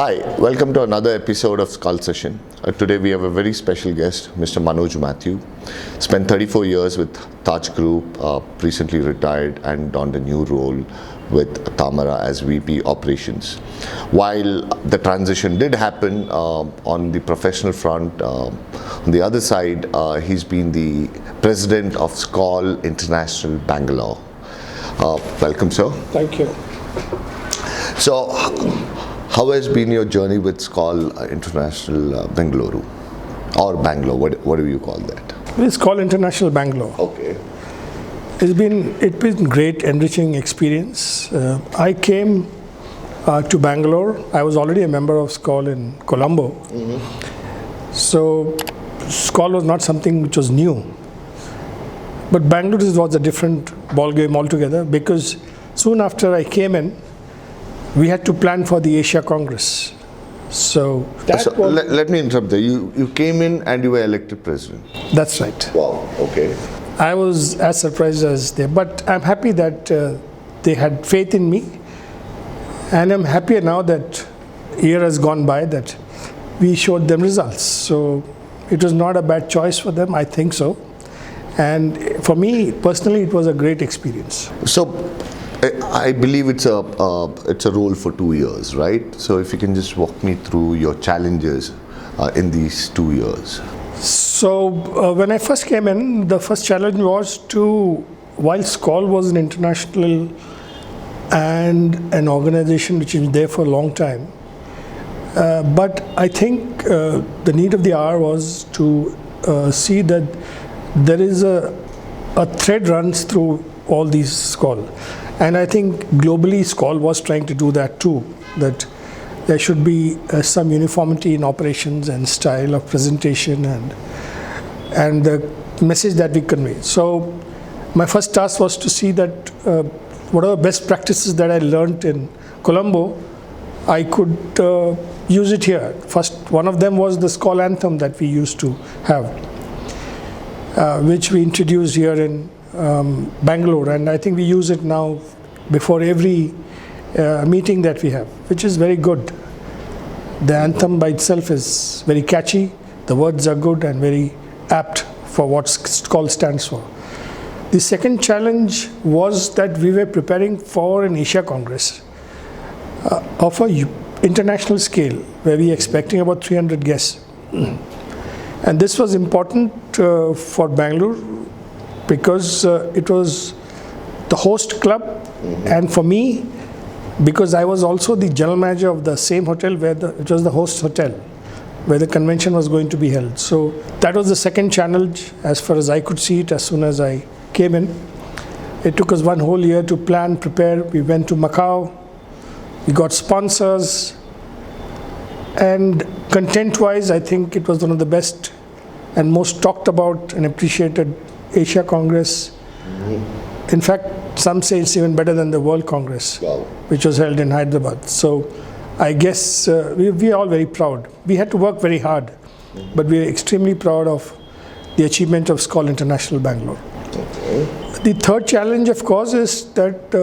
Hi, welcome to another episode of SKAL session. Today we have a very special guest, Mr. Manoj Mathew. Spent 34 years with Taj Group, recently retired and donned a new role with Tamara as VP Operations. While the transition did happen on the professional front, on the other side, he's been the president of SKAL International Bangalore. Welcome, sir. Thank you. So, how has been your journey with SKAL International Bengaluru or Bangalore, whatever you call that? It's called International Bangalore. Okay. It's been great, enriching experience. I came to Bangalore. I was already a member of SKAL in Colombo. So SKAL was not something which was new. But Bangalore was a different ball game altogether, because soon after I came in, we had to plan for the Asia Congress. So let me interrupt there. You came in and you were elected president. That's right. Wow. Okay. I was as surprised as they, but I'm happy that they had faith in me, and I'm happier now that a year has gone by that we showed them results. So it was not a bad choice for them, I think so. And for me personally, it was a great experience. So I believe it's a role for 2 years, right? So if you can just walk me through your challenges in these 2 years. So when I first came in, the first challenge was while SKAL was an international and an organization which is there for a long time, but I think the need of the hour was to see that there is a thread runs through all these SKAL. And I think globally SKAL was trying to do that too, that there should be some uniformity in operations and style of presentation and the message that we convey. So my first task was to see that whatever best practices that I learned in Colombo, I could use it here. First, one of them was the SKAL anthem that we used to have, which we introduced here in Bangalore, and I think we use it now before every meeting that we have, which is very good. The anthem by itself is very catchy, the words are good and very apt for what SKAL stands for. The second challenge was that we were preparing for an Asia Congress of an international scale, where we are expecting about 300 guests. And this was important for Bangalore, because it was the host club, and for me, because I was also the general manager of the same hotel it was the host hotel where the convention was going to be held. So that was the second challenge as far as I could see it as soon as I came in. It took us one whole year to plan, prepare. We went to Macau, we got sponsors, and content-wise, I think it was one of the best and most talked about and appreciated Asia Congress. In fact, some say it's even better than the World Congress, Wow. which was held in Hyderabad. So I guess we are all very proud. We had to work very hard, but we are extremely proud of the achievement of SKAL International Bangalore. Okay. The third challenge, of course, is that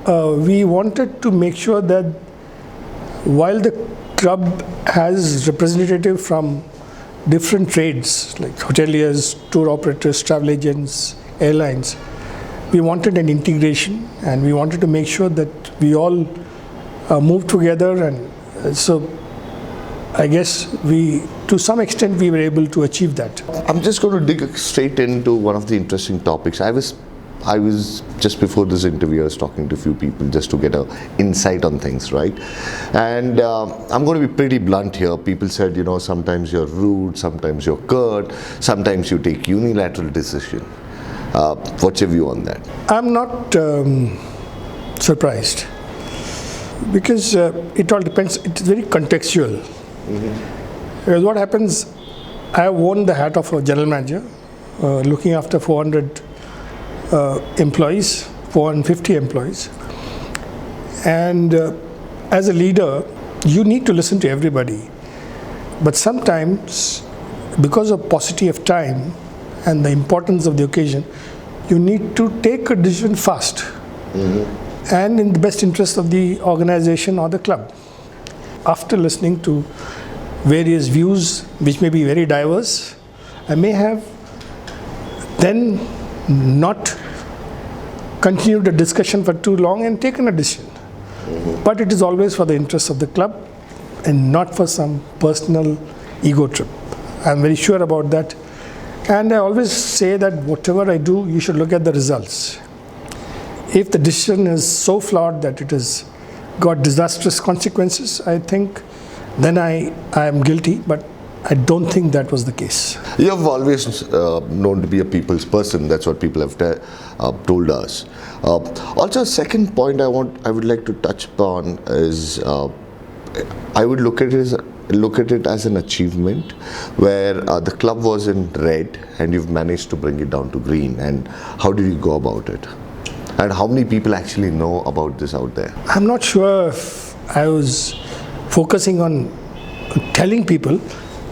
we wanted to make sure that while the club has representative from different trades like hoteliers, tour operators, travel agents, airlines, we wanted an integration, and we wanted to make sure that we all move together. And so I guess to some extent we were able to achieve that. I'm just going to dig straight into one of the interesting topics. I was just before this interview, I was talking to a few people just to get an insight on things, right? And I'm going to be pretty blunt here. People said, sometimes you're rude, sometimes you're curt, sometimes you take unilateral decision. What's your view on that? I'm not surprised, because it all depends. It's very contextual. Because what happens, I have worn the hat of a general manager, looking after 400 employees, 450 employees. And as a leader, you need to listen to everybody. But sometimes, because of paucity of time and the importance of the occasion, you need to take a decision fast and in the best interest of the organization or the club. after listening to various views, which may be very diverse, I may have then not continued the discussion for too long and taken a decision. But it is always for the interest of the club and not for some personal ego trip. I'm very sure about that. And I always say that whatever I do, you should look at the results. If the decision is so flawed that it has got disastrous consequences, I think then I am guilty, but I don't think that was the case. You have always known to be a people's person. That's what people have told us. Also, a second point I would like to touch upon is I would look at it as an achievement where the club was in red and you've managed to bring it down to green. And how did you go about it? And how many people actually know about this out there? I'm not sure if I was focusing on telling people.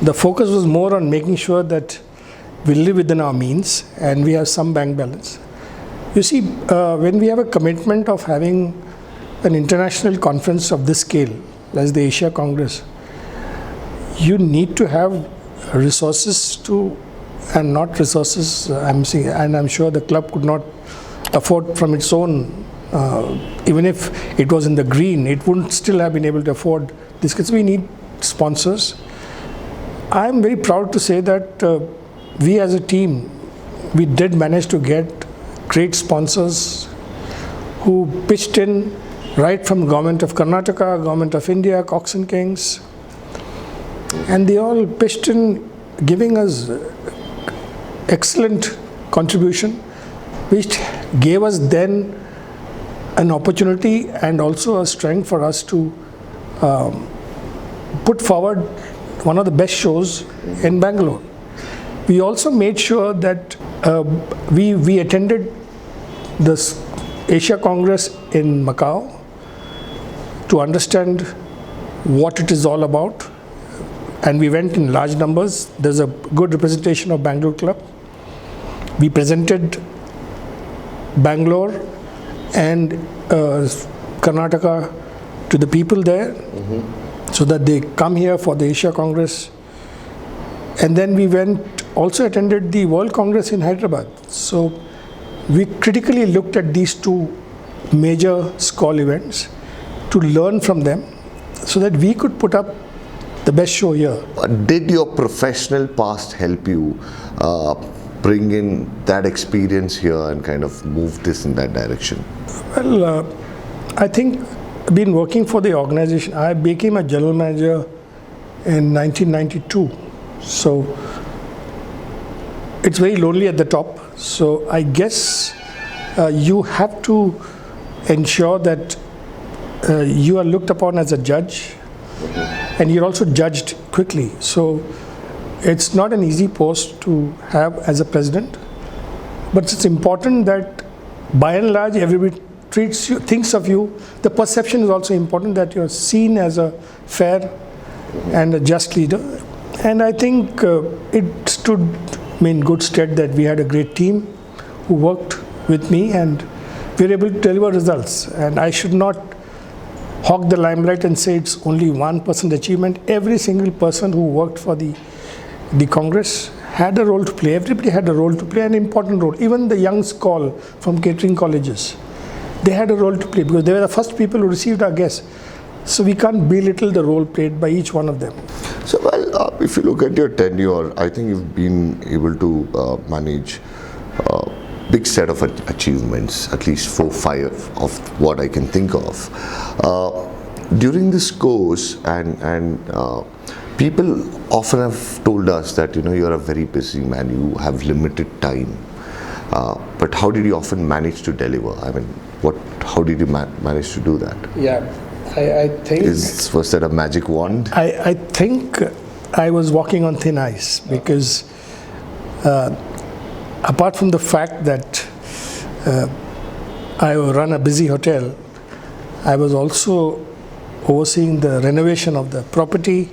The focus was more on making sure that we live within our means and we have some bank balance. You see, when we have a commitment of having an international conference of this scale, as the Asia Congress, you need to have resources and not resources, and I'm sure the club could not afford from its own, even if it was in the green, it wouldn't still have been able to afford this, because we need sponsors. I'm very proud to say that we as a team, we did manage to get great sponsors who pitched in right from Government of Karnataka, Government of India, Cox and Kings, and they all pitched in, giving us excellent contribution, which gave us then an opportunity and also a strength for us to put forward one of the best shows in Bangalore. We also made sure that we attended this Asia Congress in Macau to understand what it is all about, and we went in large numbers. There's a good representation of Bangalore Club. We presented Bangalore and Karnataka to the people there, so that they come here for the Asia Congress. And then we also attended the World Congress in Hyderabad. So we critically looked at these two major SKAL events to learn from them so that we could put up the best show here. Did your professional past help you bring in that experience here and kind of move this in that direction? Well, I think I've been working for the organization. I became a general manager in 1992. So it's very lonely at the top. So I guess you have to ensure that you are looked upon as a judge, and you're also judged quickly. So it's not an easy post to have as a president, but it's important that by and large everybody treats you, thinks of you. The perception is also important, that you're seen as a fair and a just leader. And I think it stood me in good stead that we had a great team who worked with me, and we were able to deliver results. And I should not hog the limelight and say it's only one person's achievement. Every single person who worked for the Congress had a role to play. Everybody had a role to play, an important role. Even the young SKAL from catering colleges, they had a role to play because they were the first people who received our guests. So we can't belittle the role played by each one of them. So, well, if you look at your tenure, I think you've been able to manage a big set of achievements, at least 4, 5 of what I can think of. During this course, and people often have told us that, you're a very busy man, you have limited time. But how did you often manage to deliver? I mean, how did you manage to do that? Yeah, I think... Was that a magic wand? I think I was walking on thin ice because apart from the fact that I run a busy hotel, I was also overseeing the renovation of the property,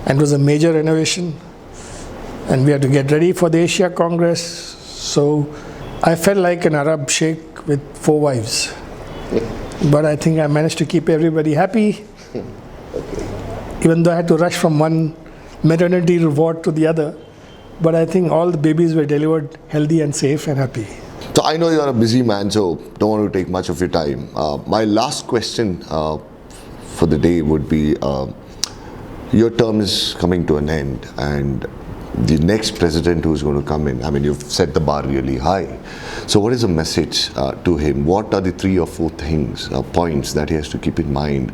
and it was a major renovation, and we had to get ready for the Asia Congress. So I felt like an Arab sheikh with 4 wives. But I think I managed to keep everybody happy, Even though I had to rush from one maternity ward to the other, but I think all the babies were delivered healthy and safe and happy. So I know you're a busy man, so don't want to take much of your time. My last question for the day would be, your term is coming to an end, and the next president who's going to come in, I mean, you've set the bar really high. So what is the message to him? What are the 3 or 4 things, points that he has to keep in mind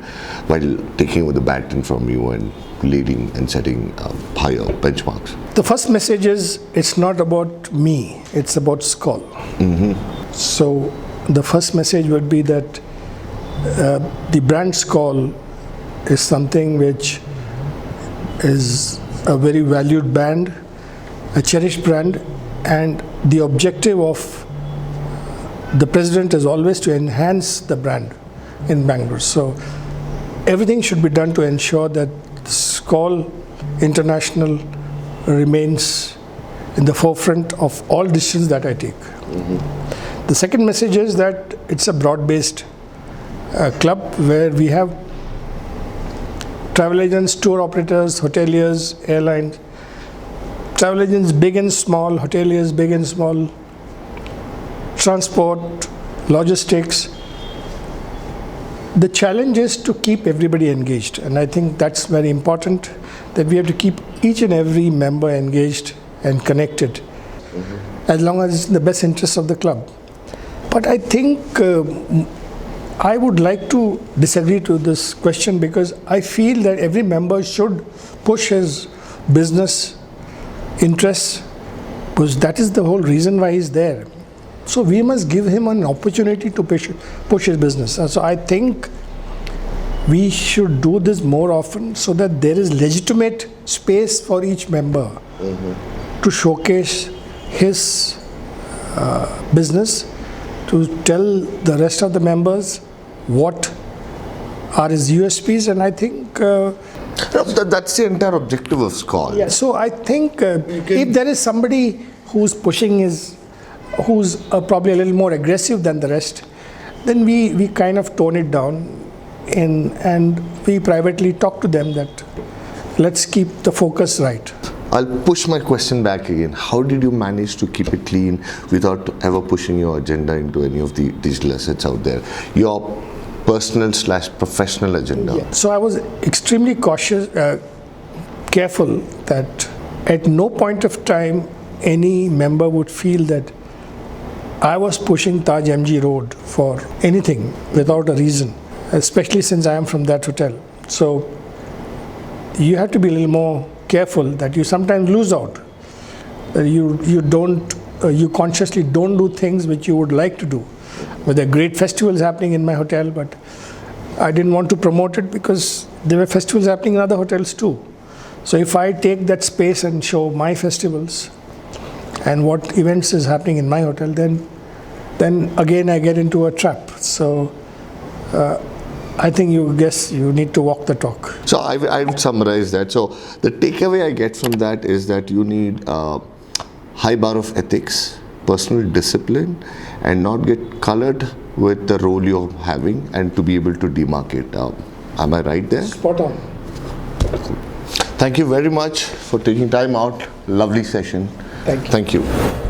while taking over the baton from you and leading and setting higher benchmarks? The first message is, it's not about me, it's about SKAL. So the first message would be that the brand SKAL is something which is a very valued brand, a cherished brand, and the objective of the president is always to enhance the brand in Bangalore. So everything should be done to ensure that SKAL International remains in the forefront of all decisions that I take. The second message is that it's a broad-based club where we have travel agents, tour operators, hoteliers, airlines, travel agents big and small, hoteliers big and small, transport, logistics. The challenge is to keep everybody engaged, and I think that's very important, that we have to keep each and every member engaged and connected, as long as it's in the best interest of the club. But I think I would like to disagree to this question, because I feel that every member should push his business interests, because that is the whole reason why he's there. So we must give him an opportunity to push his business. And so I think we should do this more often, so that there is legitimate space for each member to showcase his business, to tell the rest of the members what are his USPs, and I think that's the entire objective of SKAL. yeah. So I think if there is somebody who's pushing who's probably a little more aggressive than the rest, then we kind of tone it down, and we privately talk to them that let's keep the focus right. I'll push my question back again. How did you manage to keep it clean without ever pushing your agenda into any of the digital assets out there? Your personal/professional agenda. Yeah. So I was extremely cautious, careful that at no point of time any member would feel that I was pushing Taj MG Road for anything without a reason, especially since I am from that hotel. So you have to be a little more careful that you sometimes lose out. You consciously don't do things which you would like to do. Well, there are great festivals happening in my hotel, but I didn't want to promote it because there were festivals happening in other hotels too. So if I take that space and show my festivals and what events is happening in my hotel, then again I get into a trap. So I think you need to walk the talk. So I would summarize that. So the takeaway I get from that is that you need a high bar of ethics, personal discipline, and not get colored with the role you're having, and to be able to demarcate. Am I right there? Spot on. Thank you very much for taking time out. Lovely session. Thank you. Thank you.